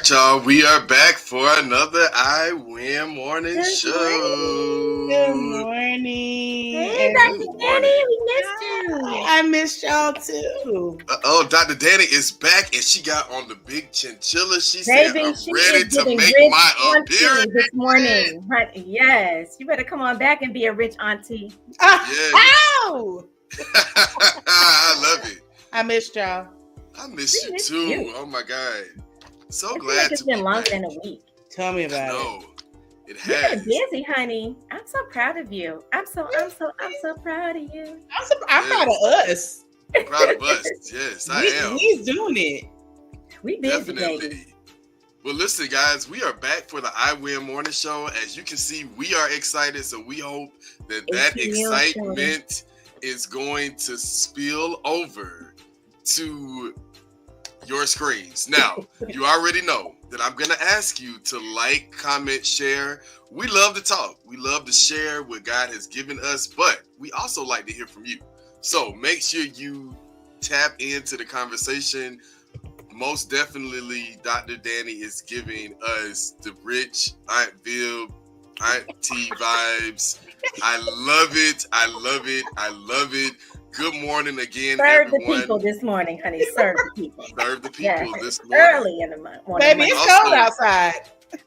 right, y'all. We are back for another I Win morning show. Good morning. Hey, Dr. Dani, we missed you. I missed y'all too. Dr. Dani is back, and she got on the big chinchilla. She Baby, said, "I'm she ready is to getting make rich my auntie appearance this morning. Yes, you better come on back and be a rich auntie. Yes. Ow! I love it. I missed y'all. I miss you too. Oh my God. So I glad feel like it's to been be longer back. than a week. Tell me about it. No, it You've been has. busy, honey. I'm so proud of you. I'm so proud of you. I'm proud of us. I'm proud of us. Yes, I am. We's doing it. We busy, Definitely. baby. Well, listen, guys, we are back for the I Win morning show. As you can see, we are excited, so we hope that excitement is going to spill over to your screens. Now, you already know that I'm going to ask you to like, comment, share. We love to talk. We love to share what God has given us, but we also like to hear from you. So make sure you tap into the conversation. Most definitely, Dr. Dani is giving us the rich Aunt Viv, Auntie vibes. I love it. I love it. I love it. Good morning again, Serve everyone. the people this morning, honey. Serve the people. Serve the people Yes, this morning. early in the morning. Baby, it's Also, cold outside.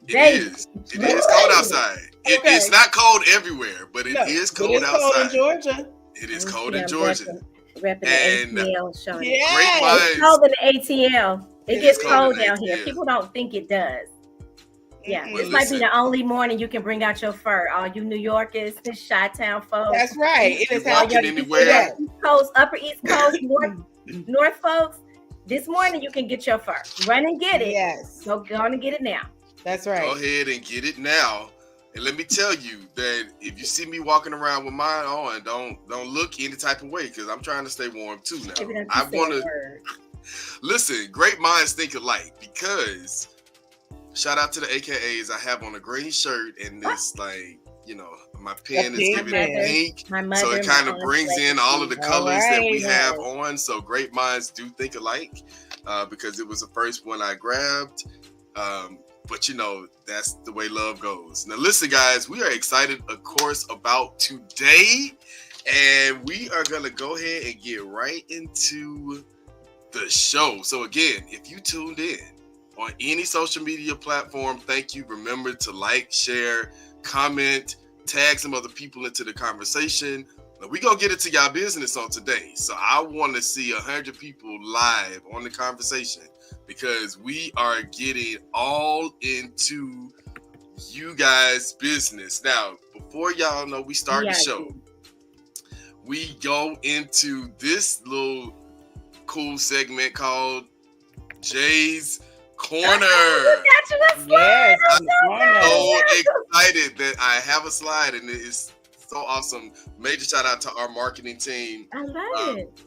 It is. It is cold outside. It's not cold everywhere, but it is cold outside. Cold in Georgia. It is cold in Georgia. Repping And the ATL, showing Yes. It's cold in the ATL. It gets cold down here. ATL. People don't think it does. Yeah, Mm-hmm. this might be the only morning you can bring out your fur. All you New Yorkers, the Chi-Town folks. That's right. It is You how walking anywhere. East Coast, Upper East Coast, North folks. This morning you can get your fur. Run and get it. Yes. So go on and get it now. That's right. Go ahead and get it now. And let me tell you that if you see me walking around with mine on, don't look any type of way, because I'm trying to stay warm too now. I want to listen. Great minds think alike, because shout out to the AKAs. I have on a green shirt and this my pen is giving it pink, so it kind of brings in all of the colors that we have on. So great minds do think alike, because it was the first one I grabbed. But that's the way love goes. Now listen, guys, we are excited, of course, about today, and we are gonna go ahead and get right into the show. So again, if you tuned in on any social media platform, thank you. Remember to like, share, comment, tag some other people into the conversation. Now, we gonna get into y'all business on today. So I want to see 100 people live on the conversation, because we are getting all into you guys' business. Now, before y'all know we start the show, we go into this little cool segment called Jay's Corner. Yes, I'm so excited that I have a slide, and it is so awesome. Major shout out to our marketing team. I love it.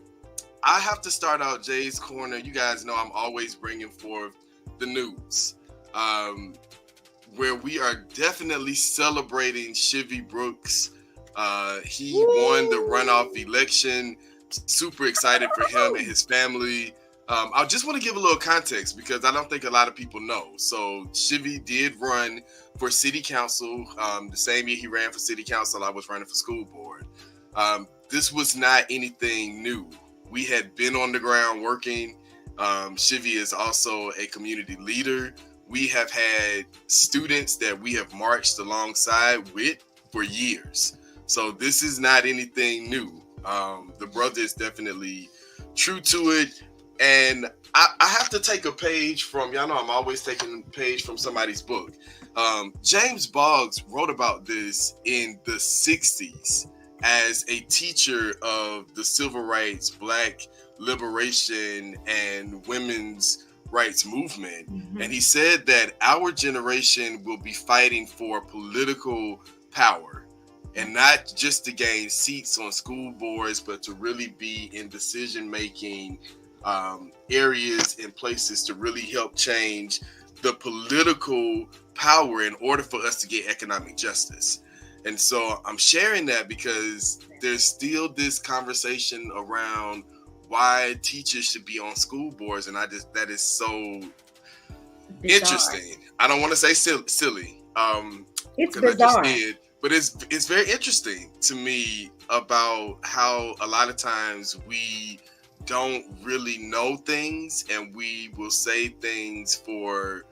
I have to start out Jay's Corner. You guys know I'm always bringing forth the news, where we are definitely celebrating Chivy Brooks. He won the runoff election. Super excited for him and his family. I just want to give a little context, because I don't think a lot of people know. So Chivy did run for city council. The same year he ran for city council, I was running for school board. This was not anything new. We had been on the ground working. Chivy is also a community leader. We have had students that we have marched alongside with for years. So this is not anything new. The brother is definitely true to it. And I have to take a page from, y'all know I'm always taking a page from somebody's book. James Boggs wrote about this in the 60s as a teacher of the civil rights, Black liberation, and women's rights movement. Mm-hmm. And he said that our generation will be fighting for political power, and not just to gain seats on school boards, but to really be in decision-making areas and places to really help change the political power in order for us to get economic justice. And so I'm sharing that because there's still this conversation around why teachers should be on school boards, and that is so interesting. I don't want to say silly. It's because bizarre. I just did, but it's very interesting to me about how a lot of times we don't really know things, and we will say things for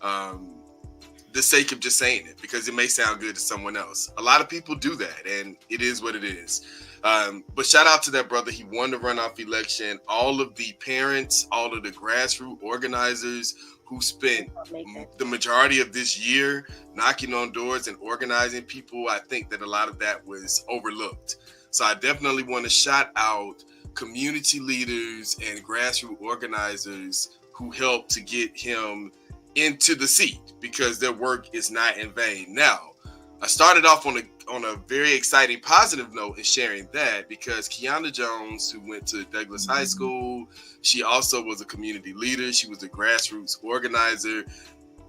the sake of just saying it because it may sound good to someone else. A lot of people do that, and it is what it is. But shout out to that brother. He won the runoff election. All of the parents, all of the grassroots organizers who spent the majority of this year knocking on doors and organizing people, I think that a lot of that was overlooked. So I definitely want to shout out community leaders and grassroots organizers who helped to get him into the seat, because their work is not in vain. Now, I started off on a very exciting positive note in sharing that, because Kiana Jones, who went to Douglas High School, she also was a community leader. She was a grassroots organizer.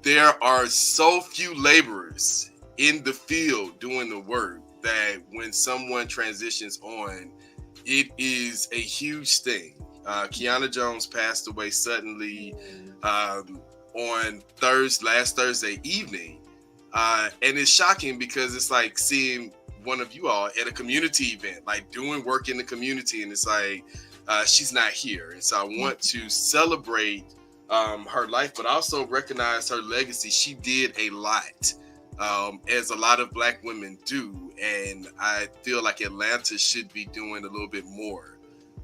There are so few laborers in the field doing the work that when someone transitions on, it is a huge thing. Kiana Jones passed away suddenly on last Thursday evening. And it's shocking because it's like seeing one of you all at a community event, like doing work in the community, and it's like she's not here. And so I want to celebrate her life, but also recognize her legacy. She did a lot, as a lot of Black women do, and I feel like Atlanta should be doing a little bit more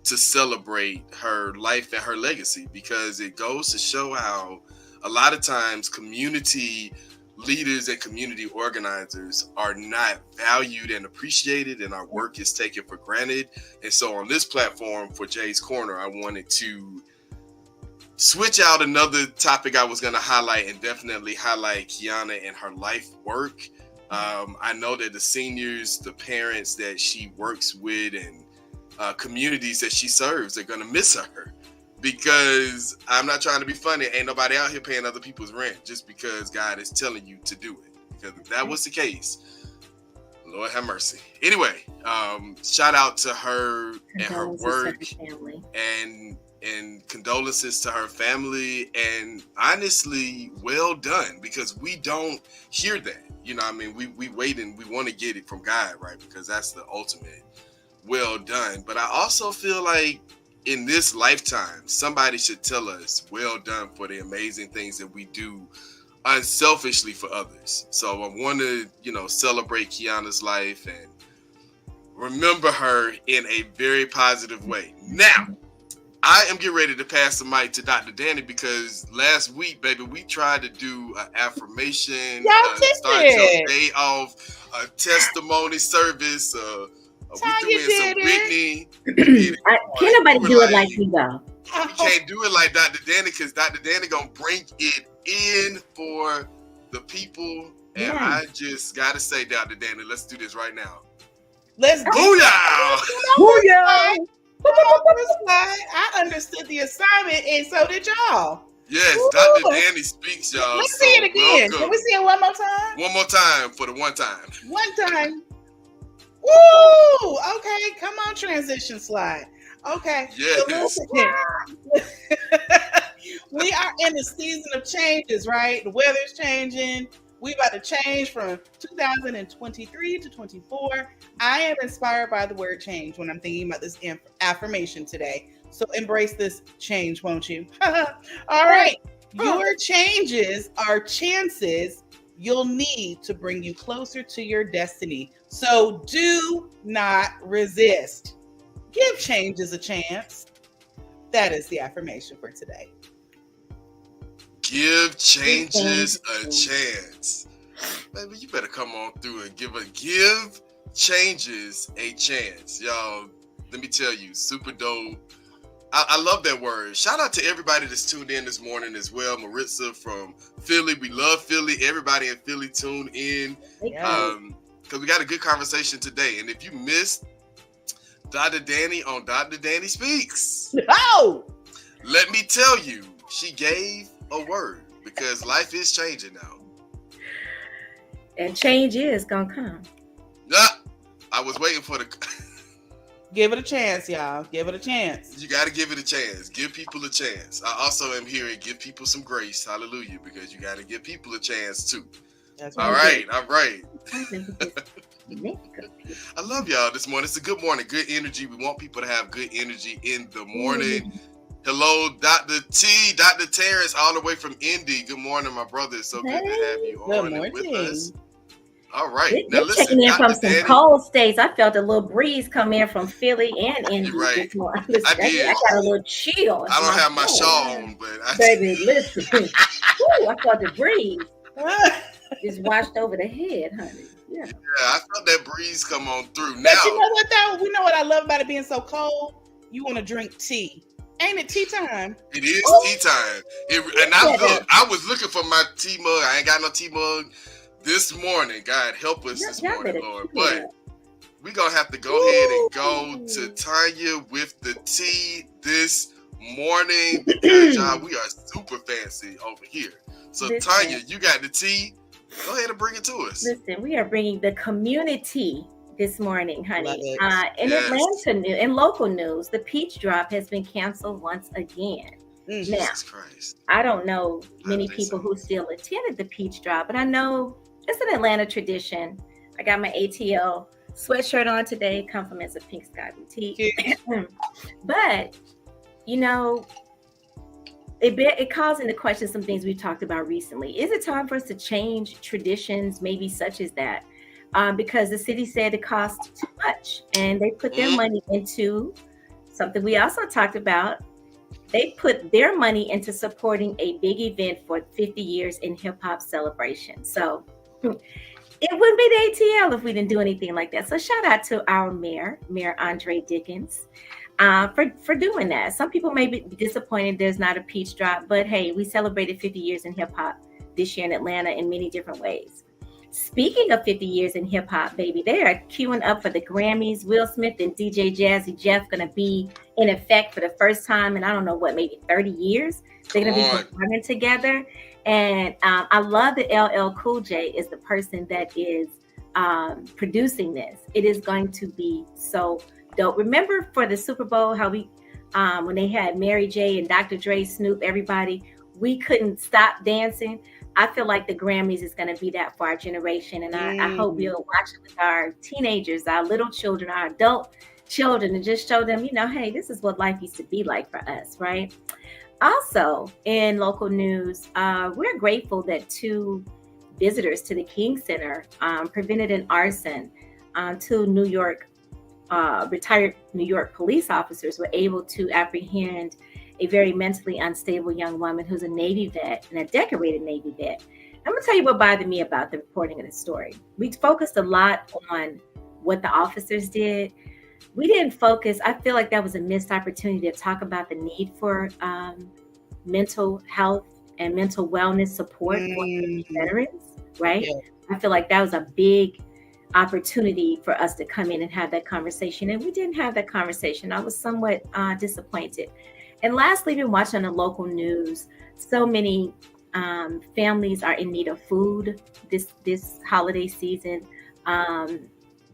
to celebrate her life and her legacy, because it goes to show how a lot of times community leaders and community organizers are not valued and appreciated, and our work is taken for granted. And so on this platform for Jay's Corner, I wanted to switch out another topic I was going to highlight, and definitely highlight Kiana and her life work. I know that the seniors, the parents that she works with, and communities that she serves are going to miss her. Because I'm not trying to be funny, ain't nobody out here paying other people's rent just because God is telling you to do it. Because if that was the case, Lord have mercy. Anyway, shout out to her and her work, and condolences to her family. And honestly, well done, because we don't hear that. You know what I mean? We wait and we want to get it from God, right? Because that's the ultimate well done. But I also feel like in this lifetime, somebody should tell us well done for the amazing things that we do unselfishly for others. So I want to, celebrate Kiana's life and remember her in a very positive way. Now, I am getting ready to pass the mic to Dr. Dani, because last week, baby, we tried to do an affirmation, start your day off, a testimony service, we threw in some Whitney. Can't nobody do it like you, though. We can't do it like Dr. Dani, because Dr. Dani gonna bring it in for the people. And I just gotta say, Dr. Dani, let's do this right now. Let's do it. I understood the assignment, and so did y'all. Yes, Dr. Dani speaks, y'all. Let's see it again. Welcome. Can we see it one more time? One more time for the one time. One time. Woo! Okay, come on, transition slide. Okay. Yes. So we are in a season of changes, right? The weather's changing. We about to change from 2023 to 24. I am inspired by the word change when I'm thinking about this affirmation today. So embrace this change, won't you? All right. Your changes are chances you'll need to bring you closer to your destiny. So do not resist. Give changes a chance. That is the affirmation for today. Give changes a chance. Baby, you better come on through and give changes a chance. Y'all, let me tell you, super dope. I love that word. Shout out to everybody that's tuned in this morning as well. Maritza from Philly. We love Philly. Everybody in Philly tune in. Because we got a good conversation today. And if you missed Dr. Dani on Dr. Dani Speaks, let me tell you, she gave a word, because life is changing now. And change is going to come. I was waiting for the... Give it a chance, y'all. Give it a chance. You got to give it a chance. Give people a chance. I also am hearing give people some grace. Hallelujah. Because you got to give people a chance too. That's All right. All right. Mexico. I love y'all this morning. It's a good morning. Good energy. We want people to have good energy in the morning. Hello, Dr. T, Dr. Terrence, all the way from Indy. Good morning, my brother. It's so good to have you on and with us. All right. They're checking in from some cold states. I felt a little breeze come in from Philly and Indy this morning. I did. I got a little chill. I don't have my shawl on, but baby, listen. Woo, I felt the breeze. Just washed over the head, honey. Yeah, I felt that breeze come on through. But now, you know what though? We know what I love about it being so cold. You want to drink tea. Ain't it tea time? It is tea time. I was looking for my tea mug. I ain't got no tea mug this morning. God help us this morning, Lord. But we're going to have to go ahead and go to Tonya with the tea this morning because, y'all, we are super fancy over here. So, Tonya, you got the tea. Go ahead and bring it to us. Listen, we are bringing the community this morning, honey. In Atlanta, in local news, the peach drop has been canceled once again. Jesus Christ. I don't know many people who still attended the peach drop, but I know it's an Atlanta tradition. I got my ATL sweatshirt on today, compliments of Pink Sky Boutique. But, you know, it calls into question some things we've talked about recently. Is it time for us to change traditions, maybe such as that? Because the city said it costs too much, and they put their money into something we also talked about. They put their money into supporting a big event for 50 years in hip hop celebration. So it wouldn't be the ATL if we didn't do anything like that. So shout out to our Mayor Andre Dickens, for doing that. Some people may be disappointed there's not a peach drop, but hey, we celebrated 50 years in hip hop this year in Atlanta in many different ways. Speaking of 50 years in hip hop, baby, they are queuing up for the Grammys. Will Smith and DJ Jazzy Jeff going to be in effect for the first time in, I don't know what, maybe 30 years. They're going to be performing together. And I love that LL Cool J is the person that is producing this. It is going to be so dope. Remember for the Super Bowl, how we, when they had Mary J and Dr. Dre, Snoop, everybody, we couldn't stop dancing. I feel like the Grammys is going to be that for our generation. And I hope we'll watch it with our teenagers, our little children, our adult children, and just show them, you know, hey, this is what life used to be like for us, right? Also, in local news, we're grateful that 2 visitors to the King Center prevented an arson. 2 New York, retired New York police officers were able to apprehend a very mentally unstable young woman who's a Navy vet and a decorated Navy vet. I'm gonna tell you what bothered me about the reporting of the story. We focused a lot on what the officers did. We didn't focus. I feel like that was a missed opportunity to talk about the need for mental health and mental wellness support for veterans, right? Yeah. I feel like that was a big opportunity for us to come in and have that conversation. And we didn't have that conversation. I was somewhat disappointed. And lastly, been watching on the local news, so many families are in need of food this holiday season,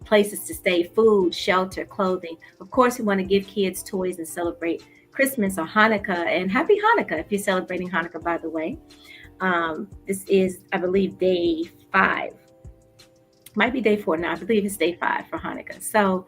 places to stay, food, shelter, clothing. Of course, we want to give kids toys and celebrate Christmas or Hanukkah. And happy Hanukkah if you're celebrating Hanukkah, by the way. This is, I believe, day 5. Might be day 4 now. I believe it's day 5 for Hanukkah. So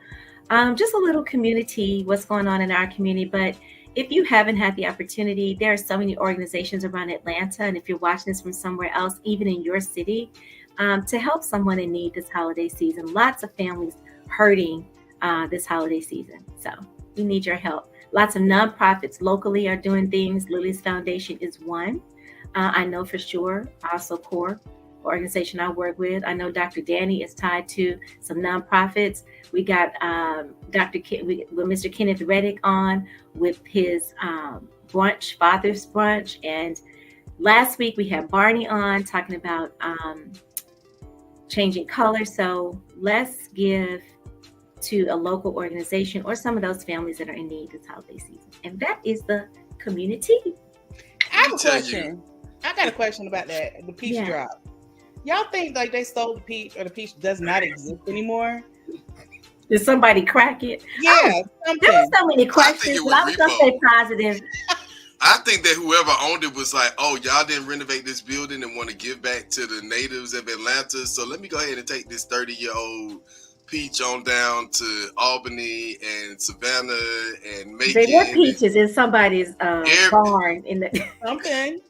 just a little community, what's going on in our community. But if you haven't had the opportunity, there are so many organizations around Atlanta. And if you're watching this from somewhere else, even in your city, to help someone in need this holiday season. Lots of families hurting this holiday season. So we need your help. Lots of nonprofits locally are doing things. Lily's Foundation is one. I know for sure. Also CORE, organization I work with. I know Dr. Dani is tied to some nonprofits. We got Mr. Kenneth Reddick on with his brunch, Father's Brunch. And last week we had Barney on talking about changing color. So let's give to a local organization or some of those families that are in need this holiday season. And that is the community. I have a question. I got a question about that, the peach drop. Y'all think like they stole the peach or the peach does not exist anymore? Did somebody crack it? Yeah, There were so many questions, it but I was gonna was say positive. I think that whoever owned it was like, oh, y'all didn't renovate this building and want to give back to the natives of Atlanta. So let me go ahead and take this 30-year-old peach on down to Albany and Savannah and Macon. There were peaches in somebody's barn in the something.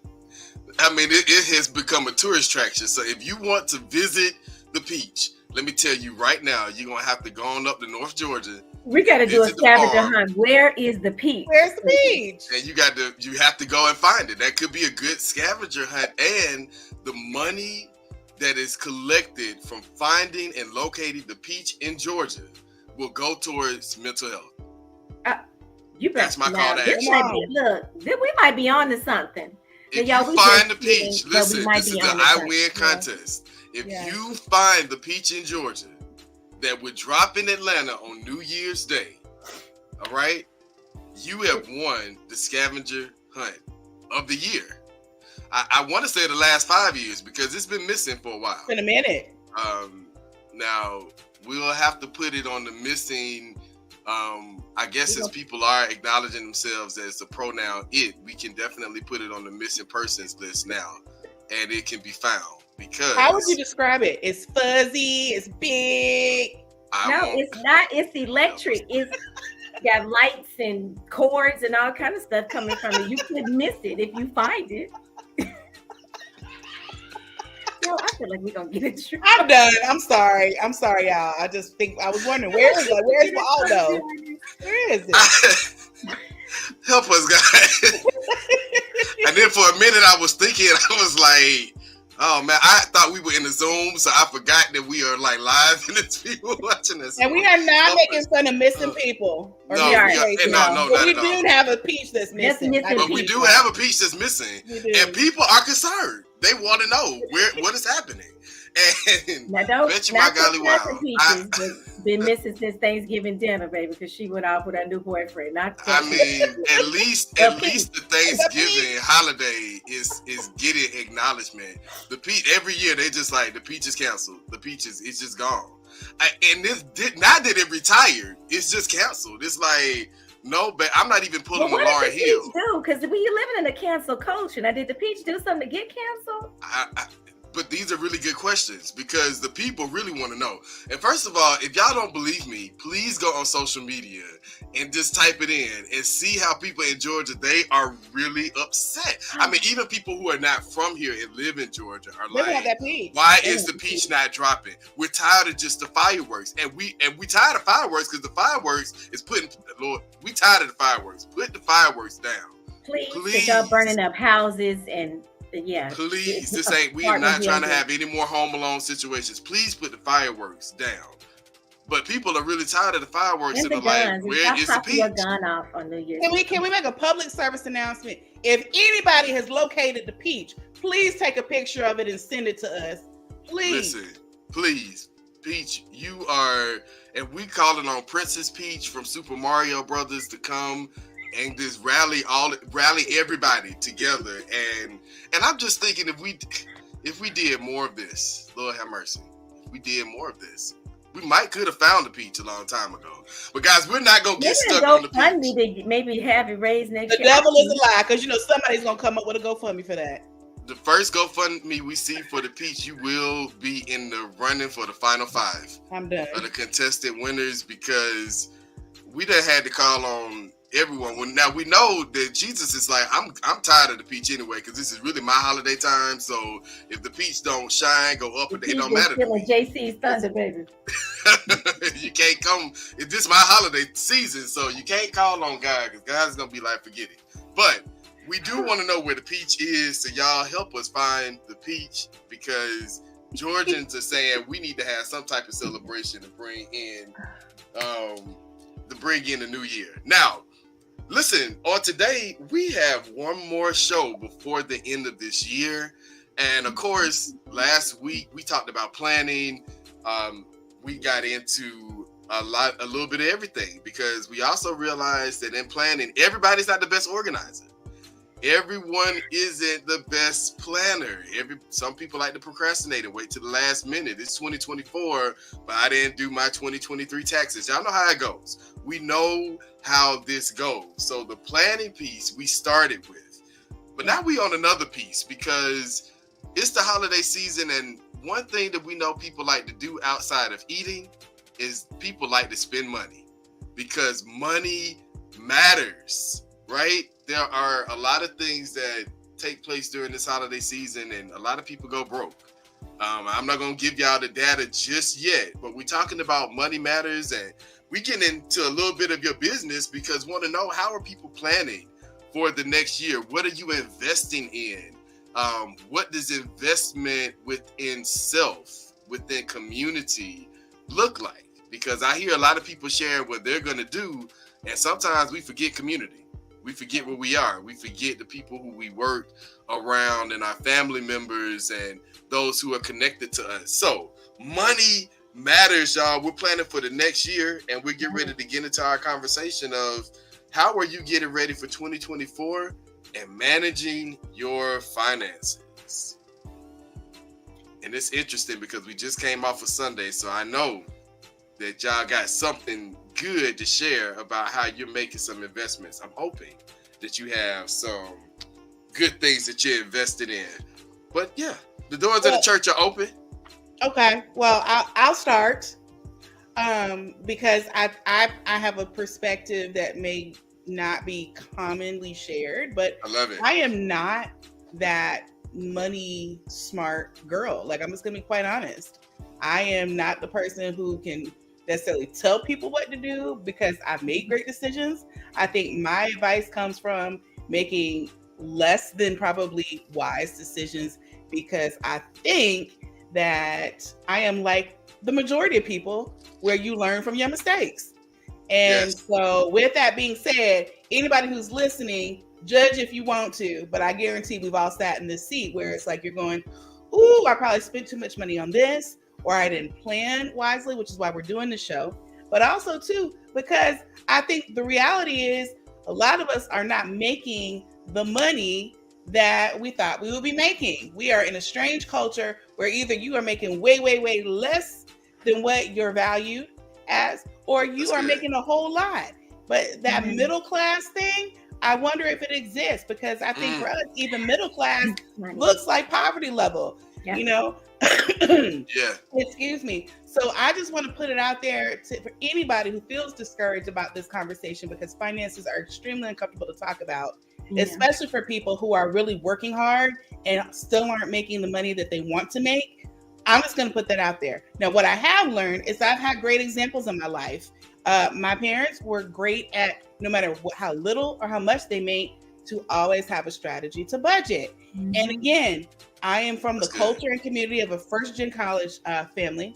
I mean, it has become a tourist attraction. So if you want to visit the peach, let me tell you right now, you're going to have to go on up to North Georgia. We got to do a scavenger hunt. Where is the peach? Where's the peach? And you have to go and find it. That could be a good scavenger hunt. And the money that is collected from finding and locating the peach in Georgia will go towards mental health. That's my call to action. Look, we might be on to something. If you find the peach, listen, this is the I Win contest. If you find the peach in Georgia that would drop in Atlanta on New Year's Day, all right, you have won the scavenger hunt of the year. I want to say the last 5 years because it's been missing for a while. It's been a minute. Now we'll have to put it on the missing. I guess as people are acknowledging themselves as the pronoun it, we can definitely put it on the missing persons list now, and it can be found. Because how would you describe it? It's fuzzy. It's big. It's not. It's electric. It's got lights and cords and all kind of stuff coming from it. You could miss it if you find it. Yo, I feel like we're gonna get it. I'm done. I'm sorry, y'all. I just think I was wondering where's Waldo? Where is it? Help us, guys. And then for a minute, I was thinking, I was like, oh man, I thought we were in the Zoom, so I forgot that we are like live and it's people watching us. And we are not making fun of missing people. No, we do have a peach that's missing. But we do have a peach that's missing, and people are concerned. They want to know what is happening. And now bet you my golly wow, Peaches been missing since Thanksgiving dinner, baby, because she went off with her new boyfriend. I mean, at least the Thanksgiving holiday is getting acknowledgement. The peach every year they just like the peach is canceled. The peach it's just gone. And this not that it retired. It's just canceled. It's like. No, but I'm not even pulling what Lauryn did the Hill. Peach do? Because we living in a cancel culture. Now, did the peach do something to get canceled? But these are really good questions because the people really want to know. And first of all, if y'all don't believe me, please go on social media and just type it in and see how people in Georgia, they are really upset. I mean, even people who are not from here and live in Georgia are like, why is the peach not dropping? We're tired of just the fireworks. And we tired of fireworks because the fireworks is we tired of the fireworks. Put the fireworks down. Please. Y'all burning up houses and please, we are not trying to have any more Home Alone situations. Please put the fireworks down. But people are really tired of the fireworks and are like, where is the peach? Your gun off on New Year's. Can we make a public service announcement? If anybody has located the peach, please take a picture of it and send it to us. Please. Listen, please, Peach, you are, and we calling on Princess Peach from Super Mario Brothers to come and just rally everybody together. And I'm just thinking if we did more of this, Lord have mercy, if we did more of this, we could have found the peach a long time ago. But guys, we're not gonna get stuck on the peach. GoFundMe to maybe have it raised next year. The devil is a lie, because somebody's gonna come up with a GoFundMe for that. The first GoFundMe we see for the peach, you will be in the running for the final 5. I'm done. For the contested winners, because we done had to call on everyone. Now we know that Jesus is like, I'm tired of the peach anyway, because this is really my holiday time. So if the peach don't shine, go up, it don't matter. Feeling JC's thunder, baby. You can't come. This is my holiday season, so you can't call on God, because God's gonna be like, forget it. But we do want to know where the peach is, so y'all help us find the peach, because Georgians are saying we need to have some type of celebration to bring in the new year. Now, listen, on today, we have one more show before the end of this year. And of course, last week we talked about planning. We got into a little bit of everything, because we also realized that in planning, everybody's not the best organizer. Everyone isn't the best planner. Some people like to procrastinate and wait to the last minute. It's 2024, but I didn't do my 2023 taxes. Y'all know how it goes. We know how this goes. So the planning piece we started with, but now we on another piece because it's the holiday season, and one thing that we know people like to do outside of eating is people like to spend money because money matters, right? There are a lot of things that take place during this holiday season, and a lot of people go broke. I'm not going to give y'all the data just yet, but we're talking about money matters, and we get into a little bit of your business because we want to know, how are people planning for the next year? What are you investing in? What does investment within self, within community look like? Because I hear a lot of people sharing what they're going to do, and sometimes we forget community. We forget where we are. We forget the people who we work around and our family members and those who are connected to us. So money matters, y'all. We're planning for the next year, and we're getting ready to get into our conversation of how are you getting ready for 2024 and managing your finances. And it's interesting because we just came off of Sunday, so I know that y'all got something good to share about how you're making some investments. I'm hoping that you have some good things that you're invested in. But yeah, the doors of the church are open. Okay, well, I'll start because I have a perspective that may not be commonly shared, but I love it. I am not that money smart girl. Like, I'm just gonna be quite honest. I am not the person who can necessarily tell people what to do because I've made great decisions. I think my advice comes from making less than probably wise decisions because I think that I am like the majority of people where you learn from your mistakes. And so with that being said, anybody who's listening, judge if you want to, but I guarantee we've all sat in this seat where it's like you're going, ooh, I probably spent too much money on this, or I didn't plan wisely, which is why we're doing the show. But also too, because I think the reality is a lot of us are not making the money that we thought we would be making. We are in a strange culture where either you are making way, way, way less than what you're valued as, or you are making a whole lot. But that middle class thing, I wonder if it exists, because I think for us, even middle class looks like poverty level, you know? Excuse me. So I just want to put it out there for anybody who feels discouraged about this conversation, because finances are extremely uncomfortable to talk about, especially for people who are really working hard and still aren't making the money that they want to make. I'm just going to put that out there. Now, what I have learned is I've had great examples in my life. My parents were great at, no matter how little or how much they make, to always have a strategy to budget. And again, I am from the culture and community of a first-gen college family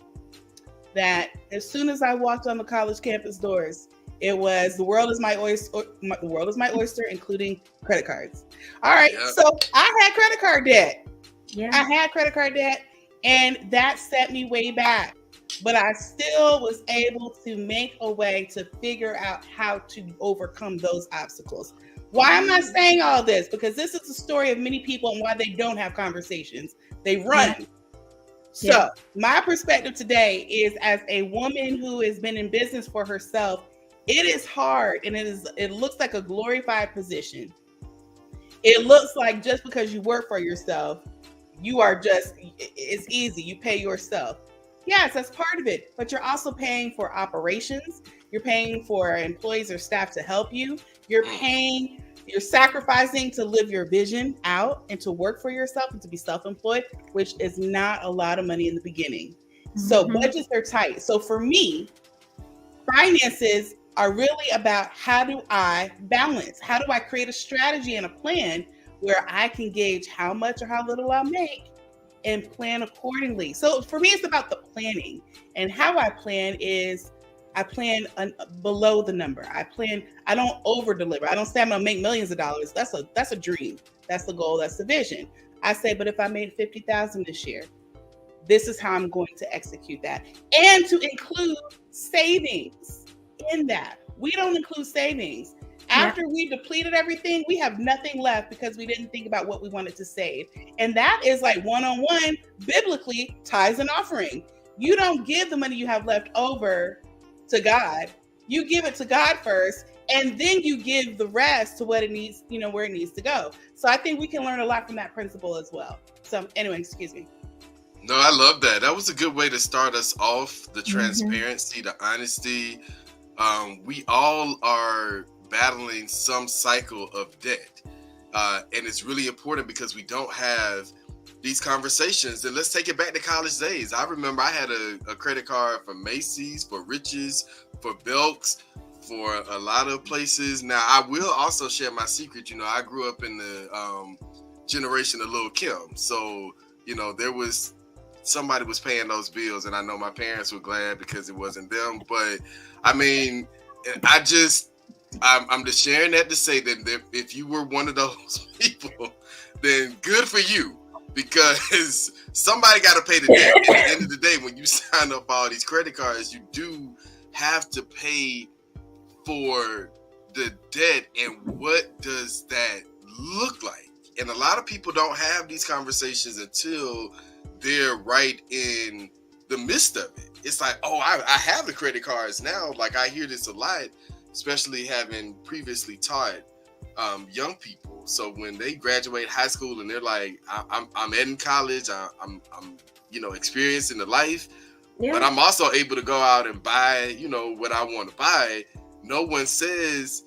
that as soon as I walked on the college campus doors, it was the world is my oyster, the world is my oyster, including credit cards. All right, so I had credit card debt. I had credit card debt, and that set me way back. But I still was able to make a way to figure out how to overcome those obstacles. Why am I saying all this? Because this is the story of many people and why they don't have conversations. They run. So my perspective today is, as a woman who has been in business for herself, it is hard, and it looks like a glorified position. It looks like just because you work for yourself, it's easy. You pay yourself. Yes, that's part of it. But you're also paying for operations. You're paying for employees or staff to help you. You're sacrificing to live your vision out and to work for yourself and to be self-employed, which is not a lot of money in the beginning. So budgets are tight. So for me, finances are really about, how do I balance? How do I create a strategy and a plan where I can gauge how much or how little I'll make and plan accordingly? So for me, it's about the planning. And how I plan is, I plan below the number. I don't over deliver. I don't say I'm gonna make millions of dollars. That's a dream. That's the goal. That's the vision. I say, but if I made 50,000 this year, this is how I'm going to execute that. And to include savings in that. We don't include savings. After we depleted everything, we have nothing left because we didn't think about what we wanted to save. And that is like one-on-one, biblically, tithes and offering. You don't give the money you have left over to God. You give it to God first, and then you give the rest to what it needs, where it needs to go. So I think we can learn a lot from that principle as well. So anyway, excuse me. No, I love that. That was a good way to start us off. The transparency, the honesty. We all are battling some cycle of debt. And it's really important because we don't have these conversations. And let's take it back to college days. I remember I had a credit card for Macy's, for Riches, for Belks, for a lot of places. Now, I will also share my secret. I grew up in the generation of Lil' Kim. So, somebody was paying those bills, and I know my parents were glad because it wasn't them. But I mean, I'm just sharing that to say that if you were one of those people, then good for you, because somebody got to pay the debt. At the end of the day, when you sign up all these credit cards, you do have to pay for the debt. And what does that look like? And a lot of people don't have these conversations until they're right in the midst of it. It's like, oh, I have the credit cards now. Like, I hear this a lot, especially having previously taught young people. So when they graduate high school and they're like, I'm in college, I'm experiencing the life, but I'm also able to go out and buy, what I want to buy. No one says,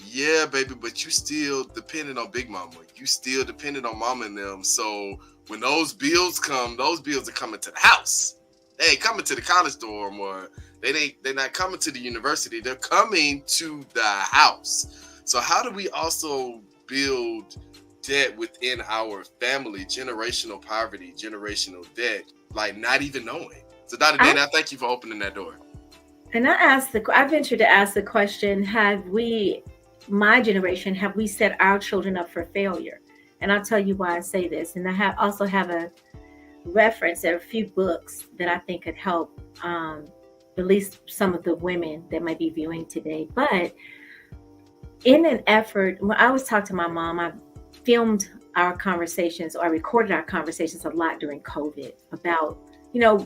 yeah, baby, but you still dependent on Big Mama. You still dependent on Mama and them. So when those bills come, those bills are coming to the house. They ain't coming to the college dorm, or they're not coming to the university. They're coming to the house. So how do we also build debt within our family, generational poverty, generational debt, like not even knowing? So Dr. Dani, I thank you for opening that door. And I venture to ask the question, my generation, have we set our children up for failure? And I'll tell you why I say this. And I also have a reference. There are a few books that I think could help at least some of the women that might be viewing today. But in an effort, when I always talk to my mom, I filmed our conversations, or I recorded our conversations a lot during COVID about,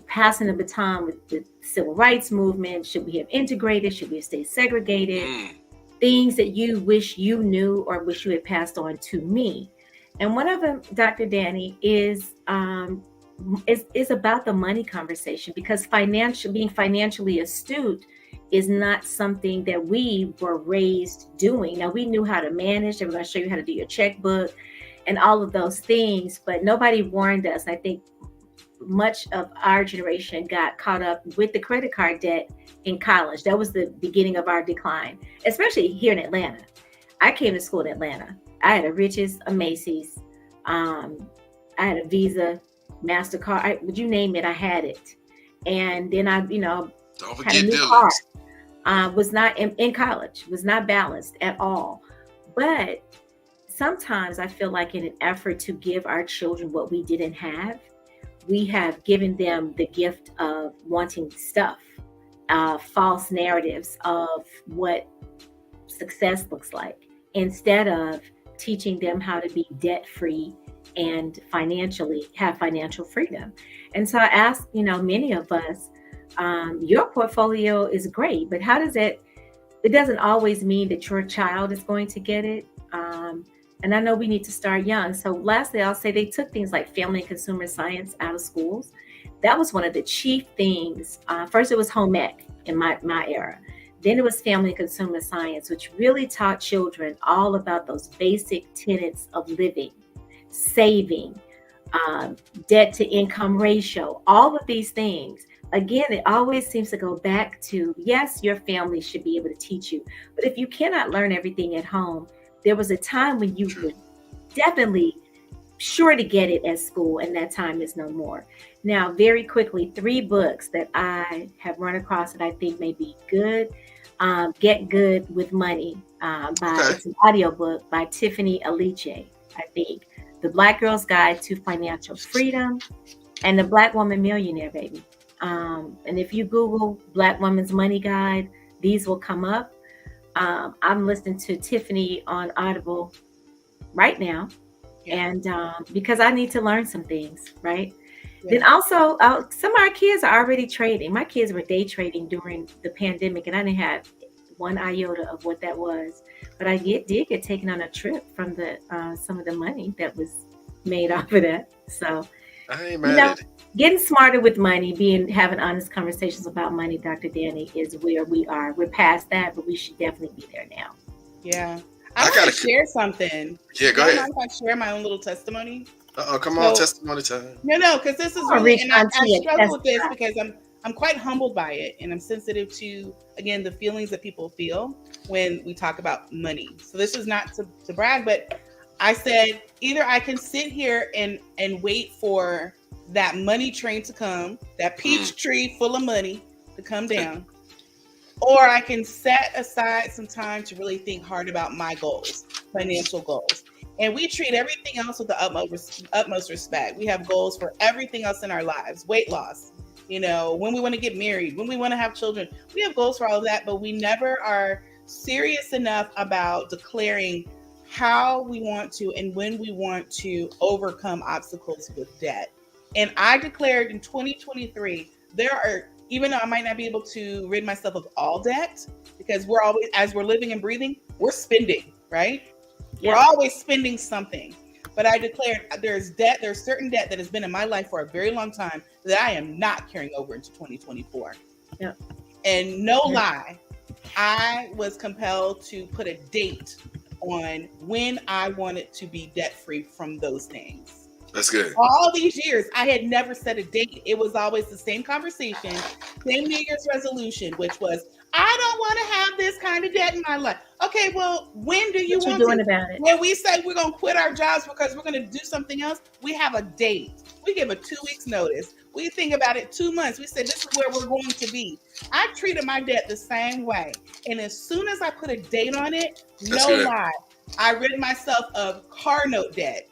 passing the baton with the civil rights movement. Should we have integrated? Should we have stayed segregated? Things that you wish you knew or wish you had passed on to me. And one of them, Dr. Dani, is about the money conversation, because being financially astute is not something that we were raised doing. Now, we knew how to manage. They were going to show you how to do your checkbook and all of those things, but nobody warned us. I think much of our generation got caught up with the credit card debt in college. That was the beginning of our decline, especially here in Atlanta. I came to school in Atlanta. I had a Riches, a Macy's, I had a Visa, MasterCard, would you name it, I had it. And then I, don't had forget a new Dylan's. car. Was not in college, was not balanced at all. But sometimes I feel like in an effort to give our children what we didn't have, we have given them the gift of wanting stuff, false narratives of what success looks like, instead of teaching them how to be debt-free and have financial freedom. And so I ask, many of us, your portfolio is great, but how does it doesn't always mean that your child is going to get it. And I know we need to start young. So lastly, I'll say they took things like family and consumer science out of schools. That was one of the chief things. First, it was home ec in my era. Then it was family and consumer science, which really taught children all about those basic tenets of living, saving, debt to income ratio, all of these things. Again, it always seems to go back to, yes, your family should be able to teach you. But if you cannot learn everything at home, there was a time when you were definitely sure to get it at school, and that time is no more. Now, very quickly, 3 books that I have run across that I think may be good. Get Good with Money, it's an audiobook by Tiffany Aliche, I think. The Black Girl's Guide to Financial Freedom, and The Black Woman Millionaire, baby. And if you Google Black Woman's Money Guide, these will come up. I'm listening to Tiffany on Audible right now. And because I need to learn some things, right? Then also, some of our kids are already trading. My kids were day trading during the pandemic, and I didn't have one iota of what that was. But I did get taken on a trip from the some of the money that was made off of that. So, I ain't mad at it. Getting smarter with money, having honest conversations about money, Dr. Dani, is where we are. We're past that, but we should definitely be there now. Yeah. I want to share something. Yeah, go ahead. I want to share my own little testimony. Come on, testimony time. No, because this is really, and I struggle with this because I'm quite humbled by it, and I'm sensitive to, again, the feelings that people feel when we talk about money. So this is not to brag, but I said either I can sit here and wait for that money train to come, that peach tree full of money to come down, or I can set aside some time to really think hard about my goals, financial goals. And we treat everything else with the utmost respect. We have goals for everything else in our lives. Weight loss, when we want to get married, when we want to have children. We have goals for all of that, but we never are serious enough about declaring how we want to and when we want to overcome obstacles with debt. And I declared in 2023, even though I might not be able to rid myself of all debt, because we're always, as we're living and breathing, we're spending, right? Yeah. We're always spending something. But I declared there's certain debt that has been in my life for a very long time that I am not carrying over into 2024. Yeah. And no lie, I was compelled to put a date on when I wanted to be debt-free from those things. That's good. All these years, I had never set a date. It was always the same conversation, same New Year's resolution, which was, I don't want to have this kind of debt in my life. Okay, well, when do you want to? About it? When we say we're going to quit our jobs because we're going to do something else, we have a date. We give a 2 weeks notice. We think about it 2 months. We said, this is where we're going to be. I treated my debt the same way. And as soon as I put a date on it, lie, I rid myself of car note debt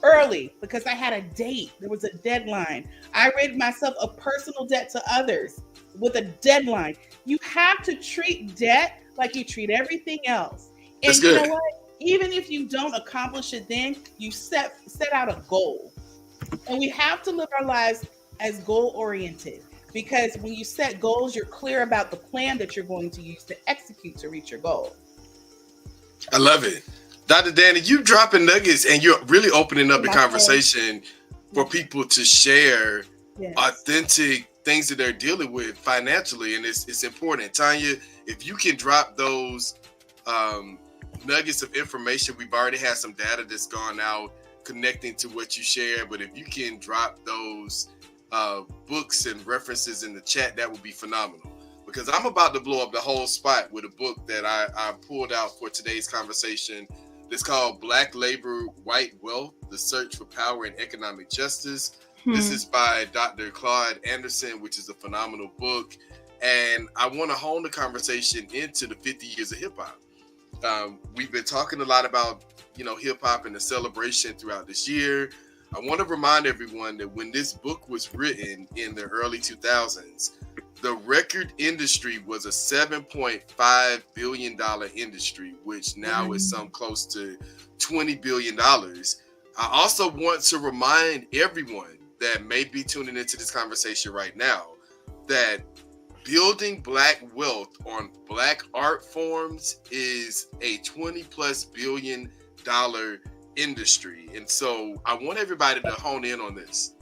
early because I had a date. There was a deadline. I rid myself of personal debt to others with a deadline. You have to treat debt like you treat everything else. And you know what? Even if you don't accomplish it then, you set out a goal. And we have to live our lives as goal-oriented, because when you set goals, you're clear about the plan that you're going to use to execute to reach your goal. I love it. Dr. Dani, you dropping nuggets and you're really opening up the conversation for people to share authentic things that they're dealing with financially. And it's important. Tonya, if you can drop those nuggets of information, we've already had some data that's gone out connecting to what you share. But if you can drop those books and references in the chat, that would be phenomenal. Because I'm about to blow up the whole spot with a book that I pulled out for today's conversation. It's called Black Labor, White Wealth, The Search for Power and Economic Justice. This is by Dr. Claude Anderson, which is a phenomenal book. And I want to hone the conversation into the 50 years of hip hop. We've been talking a lot about, hip hop and the celebration throughout this year. I want to remind everyone that when this book was written in the early 2000s, the record industry was a $7.5 billion industry, which now is some close to $20 billion. I also want to remind everyone that may be tuning into this conversation right now that building Black wealth on Black art forms is a $20+ billion industry. And so I want everybody to hone in on this.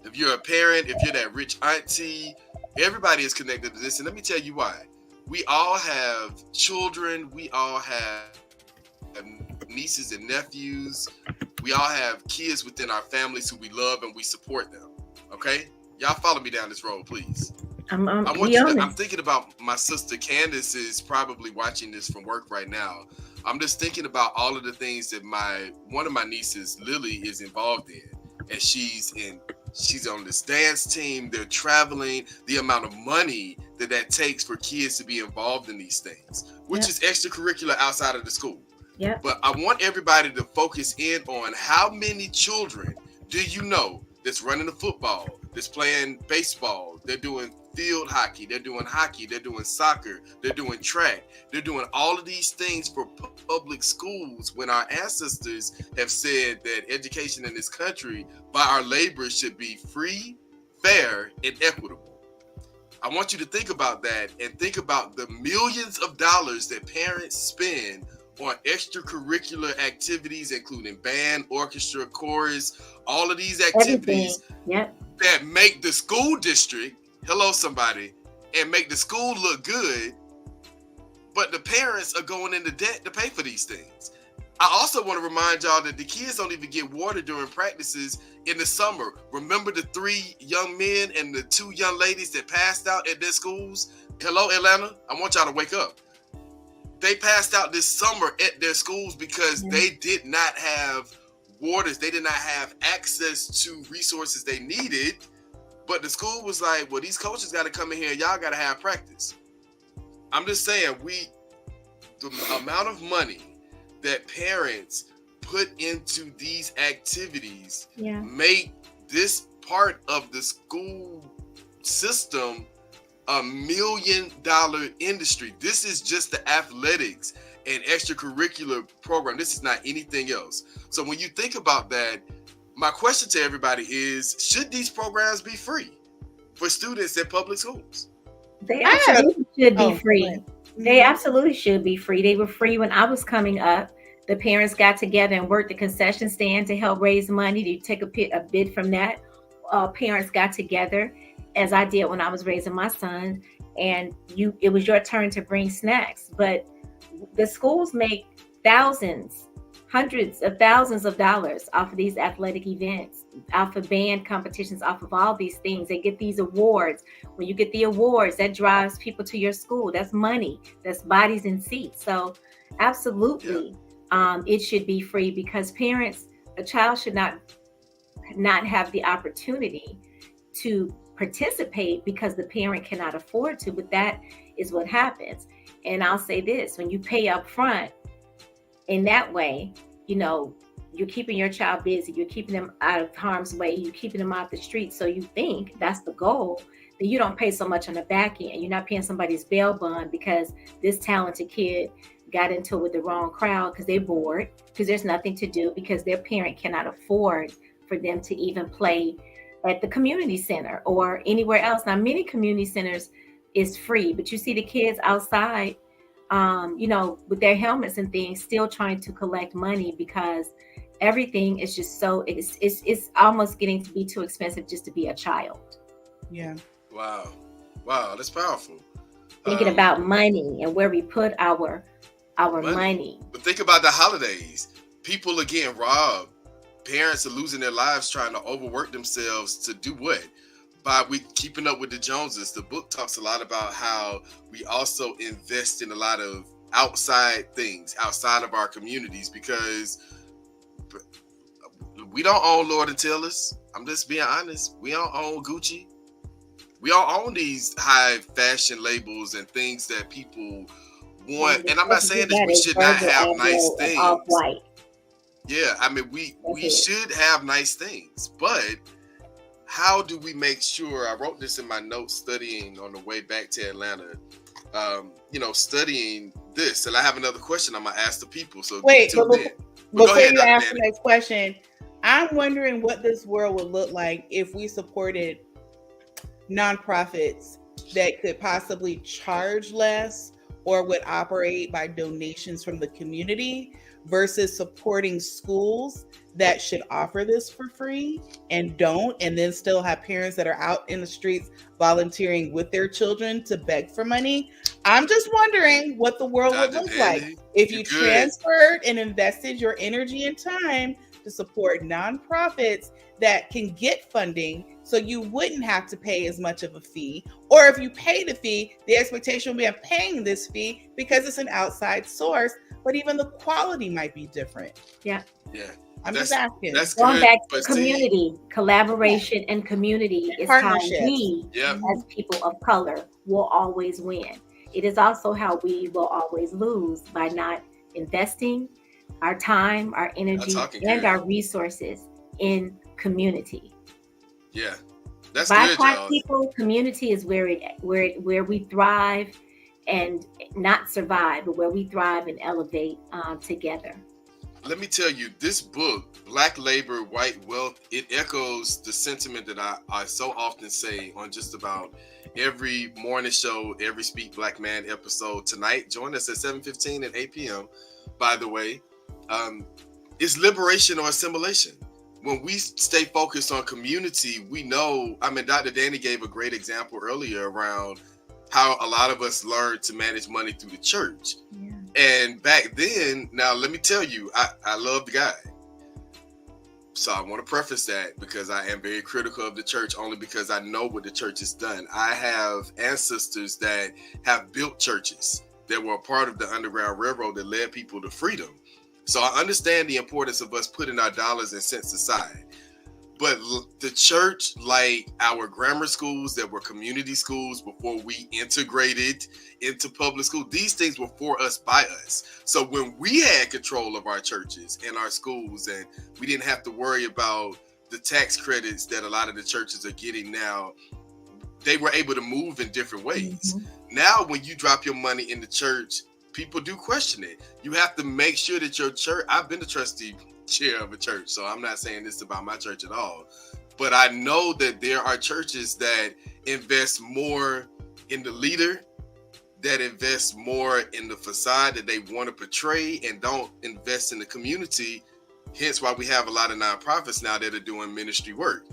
If you're a parent, if you're that rich auntie, everybody is connected to this. And let me tell you why. We all have children. We all have nieces and nephews. We all have kids within our families who we love and we support them. Okay? Y'all follow me down this road, please. I'm thinking about my sister Candace is probably watching this from work right now. I'm just thinking about all of the things that one of my nieces, Lily, is involved in. And she's on this dance team. They're traveling. The amount of money that takes for kids to be involved in these things, which is extracurricular outside of the school. Yeah. But I want everybody to focus in on how many children do you know that's running the football, that's playing baseball, they're doing field hockey, they're doing hockey, they're doing soccer, they're doing track, they're doing all of these things for public schools when our ancestors have said that education in this country by our labor should be free, fair, and equitable. I want you to think about that and think about the millions of dollars that parents spend on extracurricular activities, including band, orchestra, chorus, all of these activities that make the school district, hello somebody, and make the school look good, but the parents are going into debt to pay for these things. I also want to remind y'all that the kids don't even get water during practices in the summer. Remember the 3 young men and the 2 young ladies that passed out at their schools? Hello, Atlanta, I want y'all to wake up. They passed out this summer at their schools because they did not have waters. They did not have access to resources they needed. But the school was like, well, these coaches got to come in here. Y'all got to have practice. I'm just saying, the amount of money that parents put into these activities make this part of the school system $1 million industry. This is just the athletics and extracurricular program. This is not anything else. So when you think about that, my question to everybody is, should these programs be free for students in public schools? They absolutely should be free. They absolutely should be free. They were free when I was coming up. The parents got together and worked the concession stand to help raise money to take a bid from that. Parents got together, as I did when I was raising my son, and it was your turn to bring snacks. But the schools make thousands, hundreds of thousands of dollars off of these athletic events, off of band competitions, off of all these things. They get these awards. When you get the awards, that drives people to your school. That's money. That's bodies and seats. So absolutely, it should be free, because a child should not have the opportunity to participate because the parent cannot afford to. But that is what happens. And I'll say this, when you pay up front in that way, you're keeping your child busy, you're keeping them out of harm's way, you're keeping them off the street. So you think that's the goal, that you don't pay so much on the back end. You're not paying somebody's bail bond because this talented kid got into it with the wrong crowd because they're bored, because there's nothing to do, because their parent cannot afford for them to even play at the community center or anywhere else. Now, many community centers is free, but you see the kids outside, with their helmets and things, still trying to collect money because everything is just it's almost getting to be too expensive just to be a child. Yeah. Wow, that's powerful. Thinking about money and where we put our money. But think about the holidays. People are getting robbed. Parents are losing their lives trying to overwork themselves to do what? By keeping up with the Joneses. The book talks a lot about how we also invest in a lot of outside things outside of our communities, because we don't own Lord and Taylor's. I'm just being honest. We don't own Gucci. We don't own these high fashion labels and things that people want. And I'm not saying that we should not have nice things. Off-white. Yeah, I mean, we should have nice things, but how do we make sure? I wrote this in my notes studying on the way back to Atlanta, studying this. And I have another question I'm going to ask the people. So wait, before you ask the next question, I'm wondering what this world would look like if we supported nonprofits that could possibly charge less or would operate by donations from the community versus supporting schools that should offer this for free and don't, and then still have parents that are out in the streets volunteering with their children to beg for money. I'm just wondering what the world would look like if you transferred and invested your energy and time to support nonprofits that can get funding, so you wouldn't have to pay as much of a fee. Or if you pay the fee, the expectation will be of paying this fee because it's an outside source, but even the quality might be different. Yeah. I'm just asking. That's going good, back to community, collaboration and community is how we, as people of color, will always win. It is also how we will always lose by not investing our time, our energy, and our resources in community. Yeah. That's good, BIPOC y'all. people, community is where we thrive and not survive, but where we thrive and elevate together. Let me tell you, this book, Black Labor, White Wealth, it echoes the sentiment that I so often say on just about every morning show, every Speak Black Man episode. Tonight, join us at 7:15 and 8 p.m. By the way, it's liberation or assimilation. When we stay focused on community, we know, Dr. Dani gave a great example earlier around how a lot of us learned to manage money through the church. Yeah. And back then, now let me tell you, I love the guy. So I want to preface that because I am very critical of the church, only because I know what the church has done. I have ancestors that have built churches that were a part of the Underground Railroad that led people to freedom. So I understand the importance of us putting our dollars and cents aside. But the church, like our grammar schools that were community schools before we integrated into public school, these things were for us, by us. So when we had control of our churches and our schools, and we didn't have to worry about the tax credits that a lot of the churches are getting now, they were able to move in different ways. Mm-hmm. Now, when you drop your money in the church, people do question it. You have to make sure that your church, I've been the trustee chair of a church, so I'm not saying this about my church at all, but I know that there are churches that invest more in the leader, that invest more in the facade that they want to portray, and don't invest in the community. Hence why we have a lot of nonprofits now that are doing ministry work.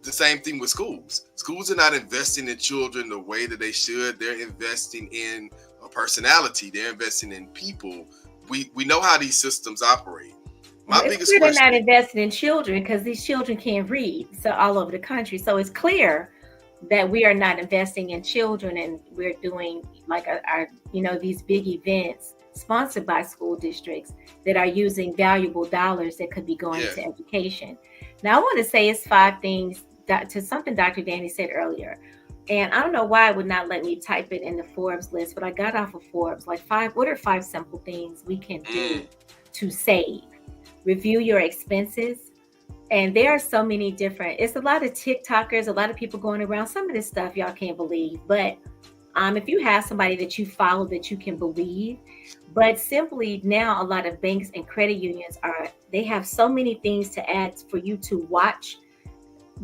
The same thing with schools. Schools are not investing in children the way that they should. They're investing in a personality. They're investing in people. We know how these systems operate. They're not investing in children because these children can't read, so all over the country. So it's clear that we are not investing in children, and we're doing like our these big events sponsored by school districts that are using valuable dollars that could be going to education. Now I want to say it's 5 things to something Dr. Dani said earlier. And I don't know why it would not let me type it in the Forbes list, but I got off of Forbes, like what are 5 simple things we can do to save? Review your expenses. And there are so many different, it's a lot of TikTokers, a lot of people going around. Some of this stuff y'all can't believe, but if you have somebody that you follow that you can believe, but simply now a lot of banks and credit unions they have so many things to add for you to watch.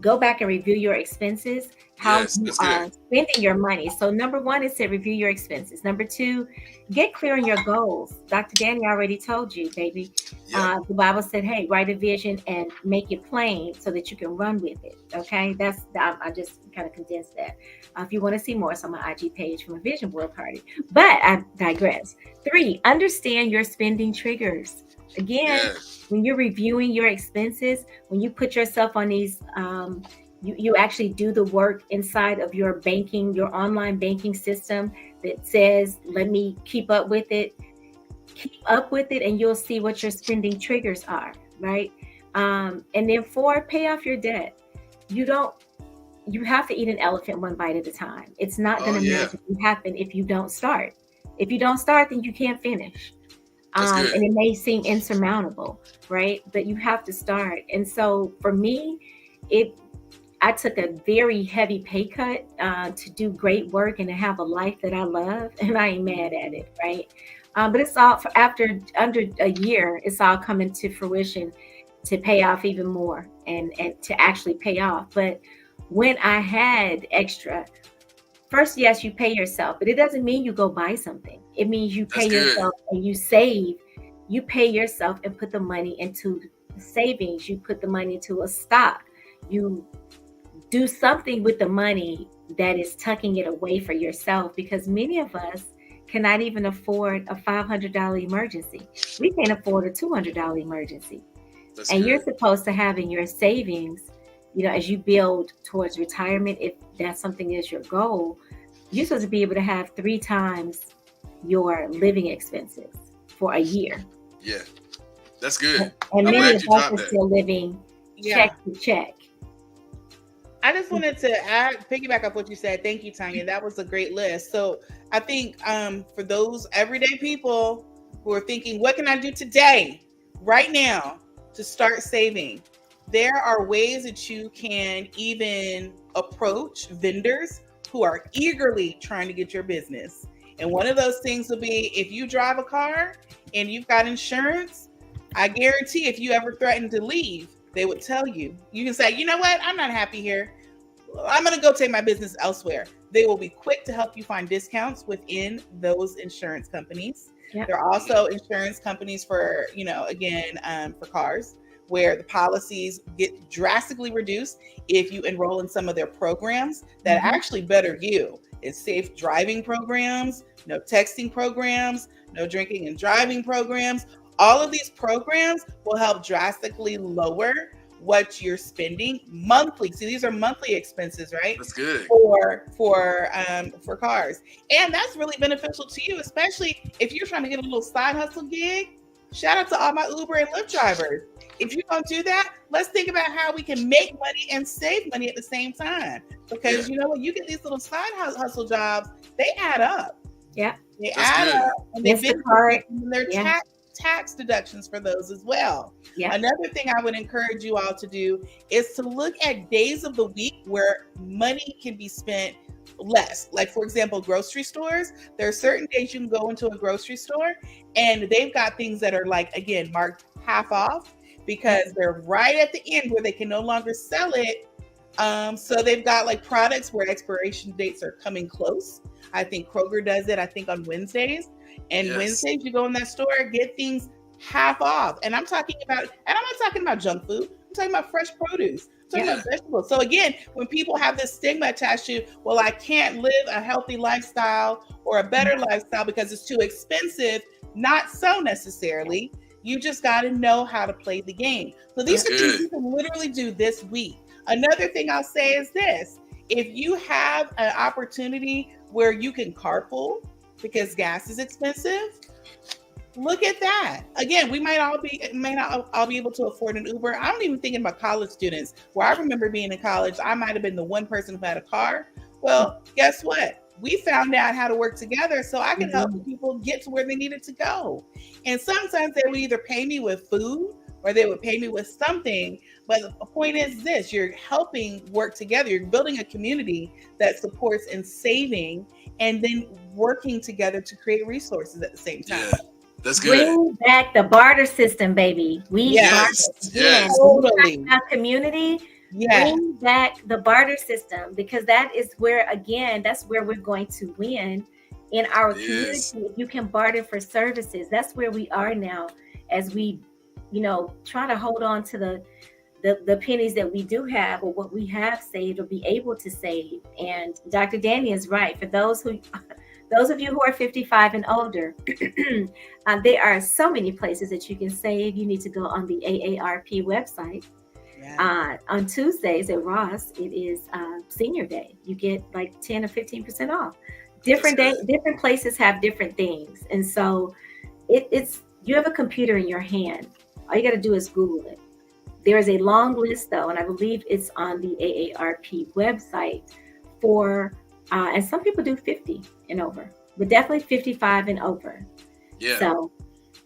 Go back and review your expenses, how you are spending your money. So number 1 is to review your expenses. Number 2, get clear on your goals. Dr. Dani already told you, baby. The Bible said, hey, write a vision and make it plain so that you can run with it. Okay, I just kind of condensed that. If you want to see more, it's on my IG page from a vision board party. But I digress. 3, understand your spending triggers. Again, when you're reviewing your expenses, when you put yourself on these, you actually do the work inside of your banking, your online banking system that says, let me keep up with it, and you'll see what your spending triggers are, right? And then 4, pay off your debt. You have to eat an elephant one bite at a time. It's not going to magically happen if you don't start. If you don't start, then you can't finish. And it may seem insurmountable, right? But you have to start. And so for me, I took a very heavy pay cut to do great work and to have a life that I love, and I ain't mad at it, right? But it's all under a year, it's all coming to fruition to pay off even more and to actually pay off. But when I had extra, first, yes, you pay yourself, but it doesn't mean you go buy something. It means you pay yourself and you save. You pay yourself and put the money into savings. You put the money into a stock. You do something with the money that is tucking it away for yourself, because many of us cannot even afford a $500 emergency. We can't afford a $200 emergency. You're supposed to have in your savings, as you build towards retirement, if that's something is your goal, you're supposed to be able to have 3 times your living expenses for a year. Yeah, that's good. And many of us are still living check to check. I just wanted to piggyback up what you said. Thank you, Tonya. That was a great list. So I think for those everyday people who are thinking, what can I do today, right now, to start saving? there are ways that you can even approach vendors who are eagerly trying to get your business. And one of those things will be if you drive a car and you've got insurance, I guarantee if you ever threaten to leave, they would tell you. You can say, you know what? I'm not happy here. I'm going to go take my business elsewhere. They will be quick to help you find discounts within those insurance companies. Yep. There are also insurance companies for, for cars where the policies get drastically reduced if you enroll in some of their programs that actually better you. It's safe driving programs, no texting programs, no drinking and driving programs. All of these programs will help drastically lower what you're spending monthly. See, these are monthly expenses, right? That's good. For cars. And that's really beneficial to you, especially if you're trying to get a little side hustle gig. Shout out to all my Uber and Lyft drivers. If you don't do that, let's think about how we can make money and save money at the same time. Because you know what, you get these little side hustle jobs, they add up. Yeah. They add up, and they've been and they're tax deductions for those as well. Yeah. Another thing I would encourage you all to do is to look at days of the week where money can be spent less. Like, for example, grocery stores. There are certain days you can go into a grocery store and they've got things that are like, again, marked half off because they're right at the end where they can no longer sell it. So they've got like products where expiration dates are coming close. I think Kroger does it, I think on Wednesdays. And Wednesdays, you go in that store, get things half off. And I'm not talking about junk food. I'm talking about fresh produce. I'm talking about vegetables. So again, when people have this stigma attached to, well, I can't live a healthy lifestyle or a better lifestyle because it's too expensive. Not so necessarily. You just got to know how to play the game. So these are things you can literally do this week. Another thing I'll say is this. If you have an opportunity where you can carpool, because gas is expensive, look at that. Again, we may not all be able to afford an Uber. I'm even thinking about college students, where I remember being in college, I might have been the one person who had a car. Well, guess what? We found out how to work together so I could help people get to where they needed to go. And sometimes they would either pay me with food or they would pay me with something. But the point is this, you're helping work together. You're building a community that supports and saving and then working together to create resources at the same time. Yeah, that's good. Bring back the barter system, baby. Yes. Totally. Our community, bring back the barter system, because that is where, again, that's where we're going to win in our community. You can barter for services. That's where we are now as we, try to hold on to the pennies that we do have or what we have saved or be able to save. And Dr. Dani is right. For those of you who are 55 and older, there are so many places that you can save. You need to go on the AARP website. On Tuesdays at Ross, it is Senior Day. You get like 10 or 15% off. Different places have different things. And so it's you have a computer in your hand. All you got to do is Google it. There is a long list, though, and I believe it's on the AARP website for, and some people do 50 and over, but definitely 55 and over. Yeah. So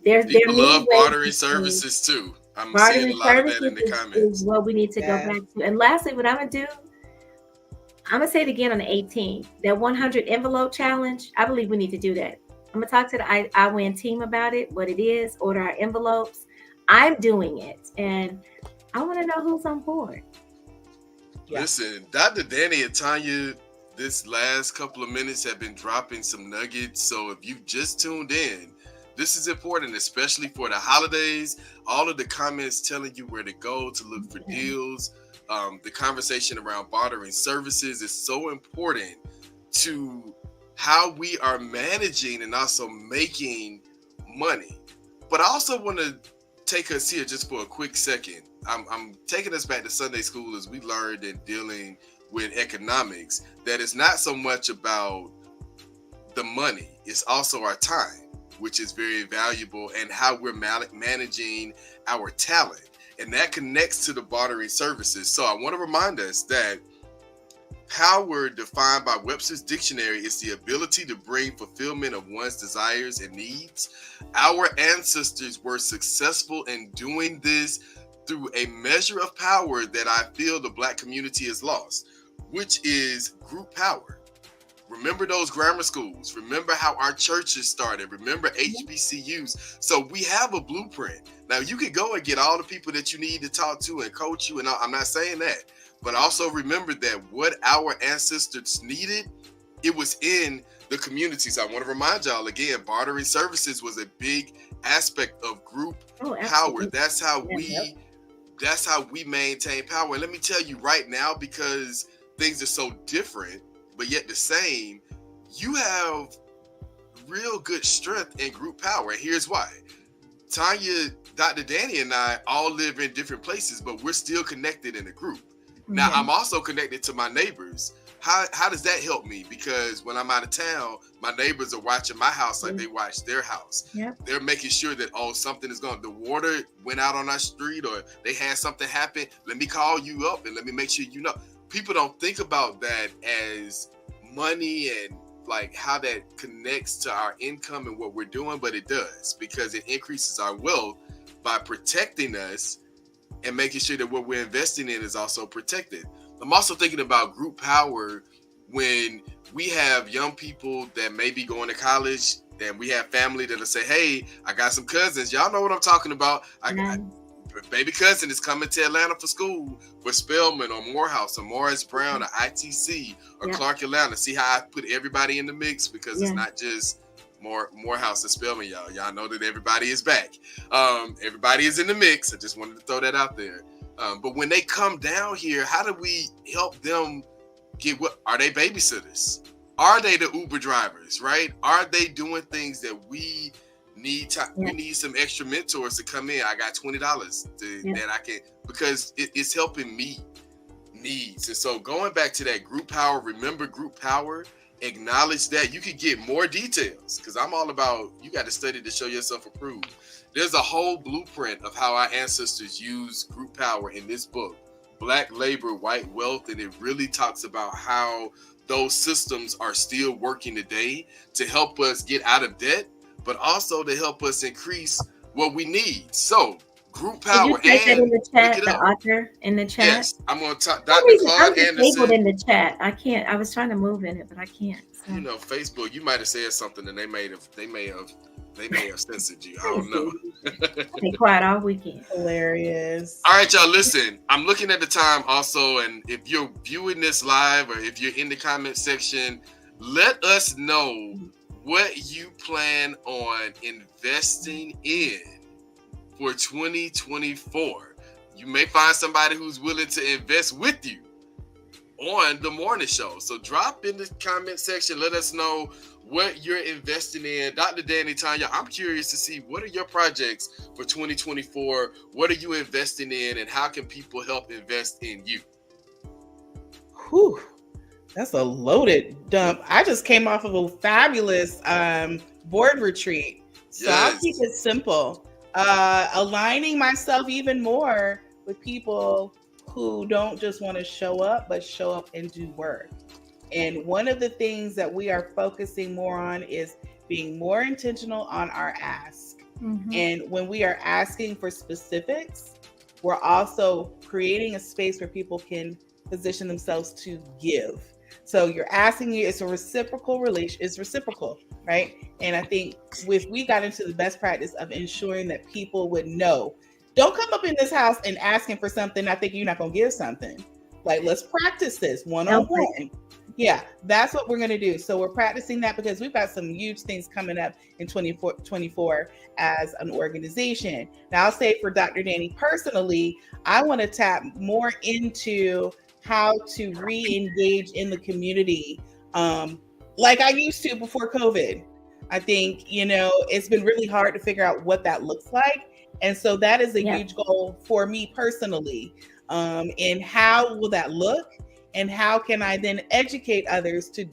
people love bartering services too. I'm seeing a lot of that in the comments. Is what we need to go back to. And lastly, what I'm gonna do, I'm gonna say it again on the 18th. That 100 envelope challenge. I believe we need to do that. I'm gonna talk to the I Win team about it. What it is. Order our envelopes. I'm doing it, and I want to know who's on board. Listen, Dr. Dani and Tonya, this last couple of minutes have been dropping some nuggets. So if you just tuned in, this is important, especially for the holidays. All of the comments telling you where to go to look for deals. The conversation around bartering services is so important to how we are managing and also making money. But I also want to take us here just for a quick second. I'm taking us back to Sunday school as we learned in dealing with economics that it's not so much about the money, it's also our time, which is very valuable, and how we're managing our talent. And that connects to the bartering services. So I want to remind us that power, defined by Webster's dictionary, is the ability to bring fulfillment of one's desires and needs. Our ancestors were successful in doing this through a measure of power that I feel the Black community has lost, which is group power. Remember those grammar schools. Remember how our churches started. Remember HBCUs. So we have a blueprint. Now, you could go and get all the people that you need to talk to and coach you, and I'm not saying that. But also remember that what our ancestors needed, it was in the communities. I want to remind y'all again, bartering services was a big aspect of group power. That's how we maintain power. And let me tell you right now, because things are so different, but yet the same, you have real good strength in group power. And here's why. Tonya, Dr. Dani, and I all live in different places, but we're still connected in a group. Now, I'm also connected to my neighbors. How does that help me? Because when I'm out of town, my neighbors are watching my house like they watch their house. They're making sure that, something is the water went out on our street, or they had something happen. Let me call you up and let me make sure you know. People don't think about that as money and like how that connects to our income and what we're doing, but it does, because it increases our wealth by protecting us and making sure that what we're investing in is also protected. I'm also thinking about group power when we have young people that may be going to college, and we have family that'll say, hey, I got some cousins. Y'all know what I'm talking about. Baby cousin is coming to Atlanta for school, for Spelman or Morehouse or Morris Brown or ITC or Clark Atlanta. See how I put everybody in the mix, because it's not just Morehouse and Spelman, y'all. Y'all know that everybody is back. Everybody is in the mix. I just wanted to throw that out there. But when they come down here, how do we help them get what? Are they babysitters? Are they the Uber drivers, right? Are they doing things that we need we need some extra mentors to come in? I got $20 that I can, because it's helping me needs. And so going back to that group power, remember group power, acknowledge that. You could get more details, because I'm all about, you got to study to show yourself approved. There's a whole blueprint of how our ancestors used group power in this book, Black Labor, White Wealth, and it really talks about how those systems are still working today to help us get out of debt, but also to help us increase what we need. So, group power. Did you type that in the chat, the author in the chat? Yes, I'm going to talk. Dr. Claude Anderson. In the chat. I can't. I was trying to move in it, but I can't. So. You know, Facebook. You might have said something, and they may have censored you. I don't know. Be quiet all weekend. Hilarious. All right, y'all. Listen, I'm looking at the time also, and if you're viewing this live or if you're in the comment section, let us know what you plan on investing in for 2024. You may find somebody who's willing to invest with you on the morning show. So drop in the comment section. Let us know what you're investing in. Dr. Dani, Tonya, I'm curious to see, what are your projects for 2024? What are you investing in, and how can people help invest in you? Whew. That's a loaded dump. I just came off of a fabulous board retreat. So I'll keep it simple. Aligning myself even more with people who don't just want to show up, but show up and do work. And one of the things that we are focusing more on is being more intentional on our ask. And when we are asking for specifics, we're also creating a space where people can position themselves to give. So you're asking you, it's a reciprocal relation, it's reciprocal, right? And I think if we got into the best practice of ensuring that people would know, don't come up in this house and asking for something I think you're not going to give something. Like, let's practice this one-on-one. Yeah, that's what we're going to do. So we're practicing that because we've got some huge things coming up in 2024 as an organization. Now, I'll say for Dr. Dani personally, I want to tap more into how to re-engage in the community like I used to before COVID. I think, it's been really hard to figure out what that looks like. And so that is a huge goal for me personally. And how will that look? And how can I then educate others to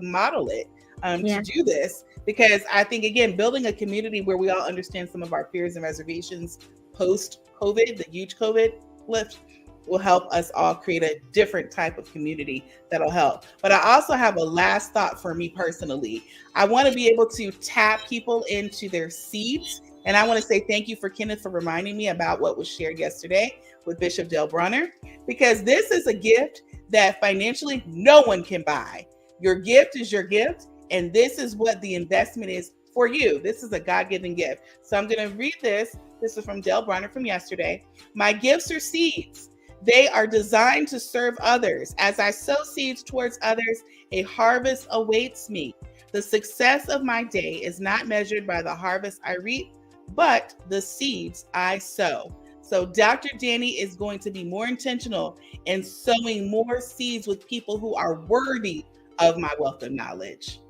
model it, to do this? Because I think, again, building a community where we all understand some of our fears and reservations post-COVID, the huge COVID lift, will help us all create a different type of community that'll help. But I also have a last thought for me personally. I want to be able to tap people into their seeds And I want to say thank you for Kenneth for reminding me about what was shared yesterday with Bishop Del Brunner, because this is a gift that financially no one can buy. Your gift is your gift, and this is what the investment is for you. This is a God-given gift. So I'm going to read this. This is from Del Brunner from yesterday. My gifts are seeds. They are designed to serve others. As I sow seeds towards others, a harvest awaits me. The success of my day is not measured by the harvest I reap, but the seeds I sow. So Dr. Dani is going to be more intentional in sowing more seeds with people who are worthy of my wealth of knowledge.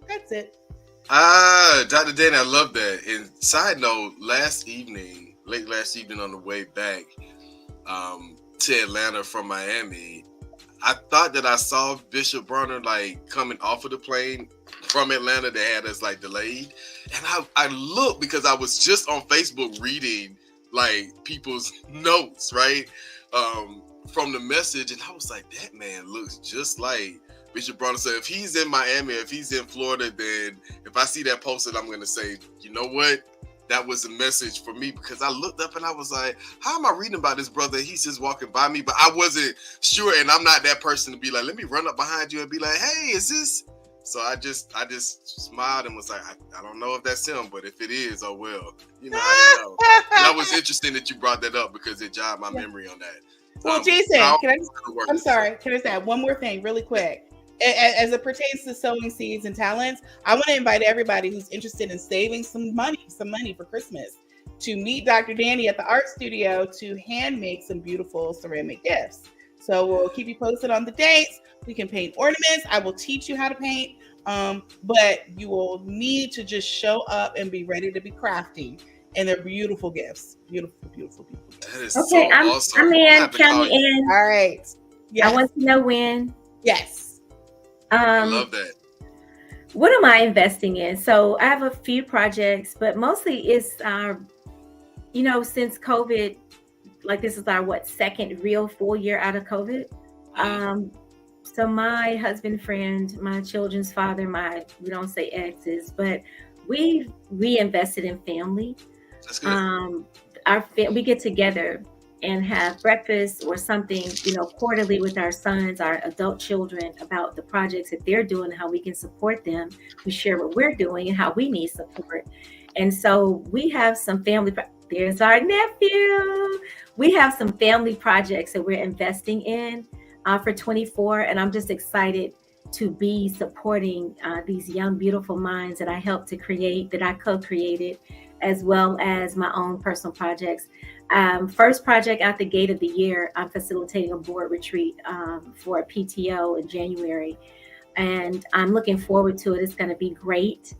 That's it. Dr. Dani, I love that. And side note, late last evening on the way back to Atlanta from Miami, I thought that I saw Bishop Brunner like coming off of the plane from Atlanta that had us like delayed. And I looked because I was just on Facebook reading like people's notes, right? From the message. And I was like, that man looks just like Bishop Brunner. So if he's in Miami, if he's in Florida, then if I see that posted, I'm going to say, you know what? That was a message for me, because I looked up and I was like, how am I reading about this brother? He's just walking by me, but I wasn't sure. And I'm not that person to be like, let me run up behind you and be like, hey, is this? So I just smiled and was like, I don't know if that's him, but if it is, oh well. You know, I didn't know. And that was interesting that you brought that up, because it jogged my memory on that. Well, Jason, I'm sorry. Can I just add one more thing really quick? As it pertains to sowing seeds and talents, I want to invite everybody who's interested in saving some money for Christmas to meet Dr. Dani at the art studio to hand make some beautiful ceramic gifts. So we'll keep you posted on the dates. We can paint ornaments. I will teach you how to paint, but you will need to just show up and be ready to be crafty. And they're beautiful gifts. Beautiful, beautiful, beautiful gifts. That is okay, so awesome. I'm in. Count me in. All right. Yes. I want to know when. Yes. I love that. What am I investing in? So I have a few projects, but mostly it's, since COVID, like this is our second real full year out of COVID. So my husband, friend, my children's father, we don't say exes, but we invested in family. That's good. We get together and have breakfast or something, quarterly with our sons, our adult children, about the projects that they're doing, how we can support them. We share what we're doing and how we need support. And so we have some family, there's our nephew. We have some family projects that we're investing in for 24. And I'm just excited to be supporting these young, beautiful minds that I helped to create, that I co-created, as well as my own personal projects. First project out the gate of the year, I'm facilitating a board retreat for a PTO in January. And I'm looking forward to it. It's going to be great.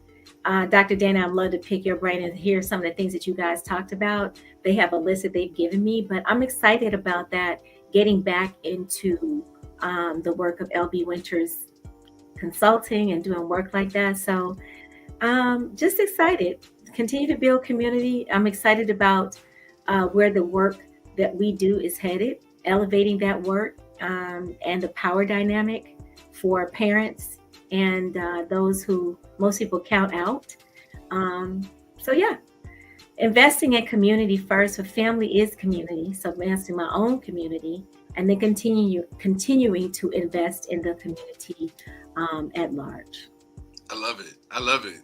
Dr. Dani, I'd love to pick your brain and hear some of the things that you guys talked about. They have a list that they've given me, but I'm excited about that, getting back into the work of LB Winters consulting and doing work like that. So just excited. Continue to build community. I'm excited about where the work that we do is headed, elevating that work and the power dynamic for parents and those who most people count out. Investing in community first. So family is community. So investing in my own community, and then continuing to invest in the community at large. I love it.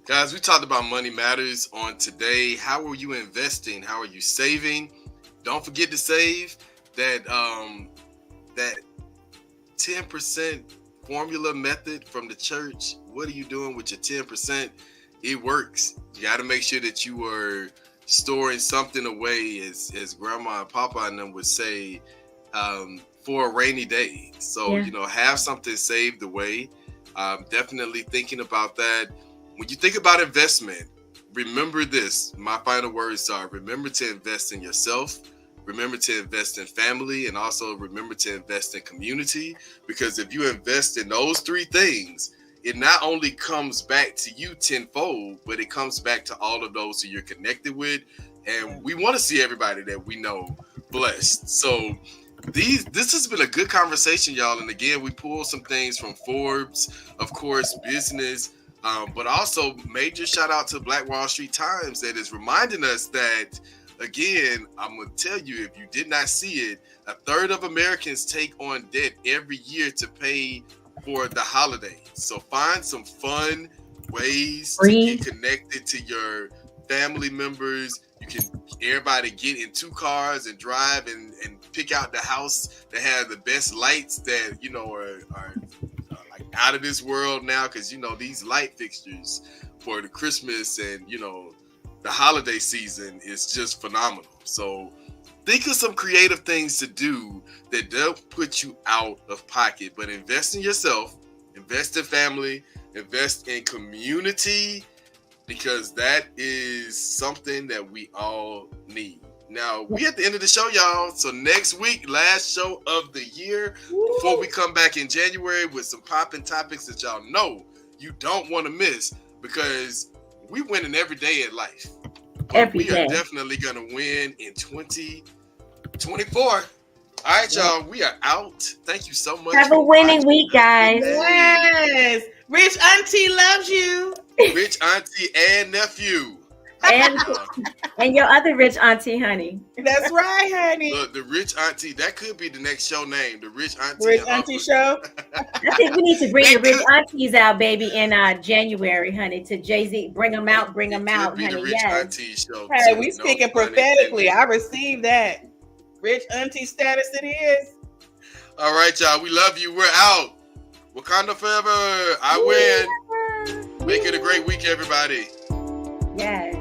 Guys, we talked about money matters on today. How are you investing? How are you saving? Don't forget to save that 10% formula method from the church. What are you doing with your 10%? It works. You got to make sure that you are storing something away, as Grandma and Papa and them would say, for a rainy day. So, have something saved away. Definitely thinking about that. When you think about investment, remember this. My final words are: remember to invest in yourself, remember to invest in family, and also remember to invest in community. Because if you invest in those three things, it not only comes back to you tenfold, but it comes back to all of those who you're connected with. And we want to see everybody that we know blessed. So this has been a good conversation, y'all. And again, we pulled some things from Forbes, of course, business, But also major shout out to Black Wall Street Times that is reminding us that, again, I'm going to tell you, if you did not see it, a third of Americans take on debt every year to pay for the holidays. So find some fun ways to get connected to your family members. You can everybody get in 2 cars and drive and pick out the house that has the best lights that, you know, are like out of this world now, because, you know, these light fixtures for the Christmas and, you know, the holiday season is just phenomenal. So think of some creative things to do that don't put you out of pocket, but invest in yourself, invest in family, invest in community, because that is something that we all need. Now, we at the end of the show, y'all. So next week, last show of the year, before we come back in January with some popping topics that y'all know you don't want to miss, because we winning every day in life. We are definitely going to win in 2024. All right, y'all. We are out. Thank you so much. Have a winning week, guys. Yes. Rich Auntie loves you. Rich Auntie and nephew. And your other rich auntie, honey. That's right, honey. Look, the Rich Auntie, that could be the next show name, the Rich Auntie. Rich Auntie Show. I think we need to bring the rich aunties out, baby, in January, honey. To Jay-Z, bring them out, honey. The Rich Auntie Show. Hey, we speaking prophetically. I received that. Rich Auntie status it is. All right, y'all. We love you. We're out. Wakanda forever. I win. Make it a great week, everybody. Yes.